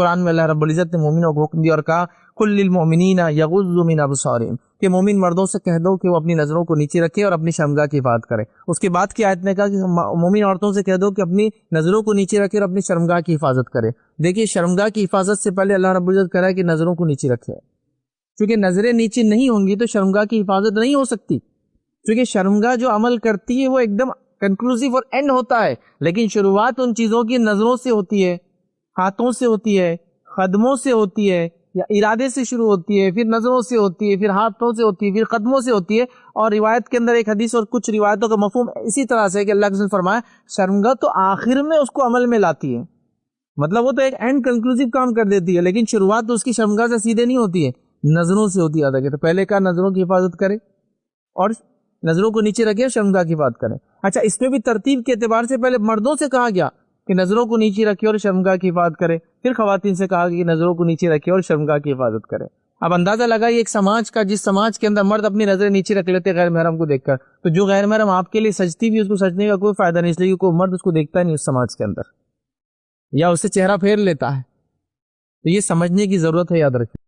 قرآن میں اللہ رب العزت نے مومنوں کو حکم دیا اور کہا قل للمؤمنین یغضوا من ابصارہم، کہ مومن مردوں سے کہہ دو کہ وہ اپنی نظروں کو نیچے رکھے اور اپنی شرمگاہ کی حفاظت کرے۔ اس کے بعد کی آیت نے کہا کہ مومن عورتوں سے کہہ دو کہ اپنی نظروں کو نیچے رکھے اور اپنی شرمگاہ کی حفاظت کرے۔ دیکھیے شرمگاہ کی حفاظت سے پہلے اللہ رب العزت کہہ رہا ہے کہ نظروں کو نیچے رکھے، کیونکہ نظریں نیچے نہیں ہوں گی تو شرمگاہ کی حفاظت نہیں ہو سکتی، کیونکہ شرمگاہ جو عمل کرتی ہے وہ ایک دم کنکلوسیو اور اینڈ ہوتا ہے، لیکن شروعات ان چیزوں کی نظروں سے ہوتی ہے، ہاتھوں سے ہوتی ہے، قدموں سے ہوتی ہے، یا ارادے سے شروع ہوتی ہے، پھر نظروں سے ہوتی ہے، پھر ہاتھوں سے ہوتی ہے، پھر قدموں سے ہوتی ہے۔ اور روایت کے اندر ایک حدیث اور کچھ روایتوں کا مفہوم اسی طرح سے ہے کہ اللہ کے رسول نے فرمایا شرمگاہ تو آخر میں اس کو عمل میں لاتی ہے، مطلب وہ تو ایک اینڈ کنکلوسیو کام کر دیتی ہے، لیکن شروعات تو اس کی شرمگاہ سے سیدھے نہیں ہوتی ہے، نظروں سے ہوتی ہے۔ تو پہلے کا نظروں کی حفاظت کرے اور نظروں کو نیچے رکھے اور شرمگاہ کی حفاظت کرے۔ اچھا، اس میں بھی ترتیب کے اعتبار سے پہلے مردوں سے کہا گیا کہ نظروں کو نیچے رکھے اور شرمگاہ کی حفاظت کرے، پھر خواتین سے کہا کہ نظروں کو نیچے رکھے اور شرمگاہ کی حفاظت کرے۔ اب اندازہ لگائیے ایک سماج کا، جس سماج کے اندر مرد اپنی نظریں نیچے رکھ لیتے غیر محرم کو دیکھ کر، تو جو غیر محرم آپ کے لیے سجتی بھی اس کو سجنے کا کوئی فائدہ نہیں، اس لیے کوئی مرد اس کو دیکھتا نہیں اس سماج کے اندر، یا اسے چہرہ پھیر لیتا ہے۔ تو یہ سمجھنے کی ضرورت ہے، یاد رکھیں۔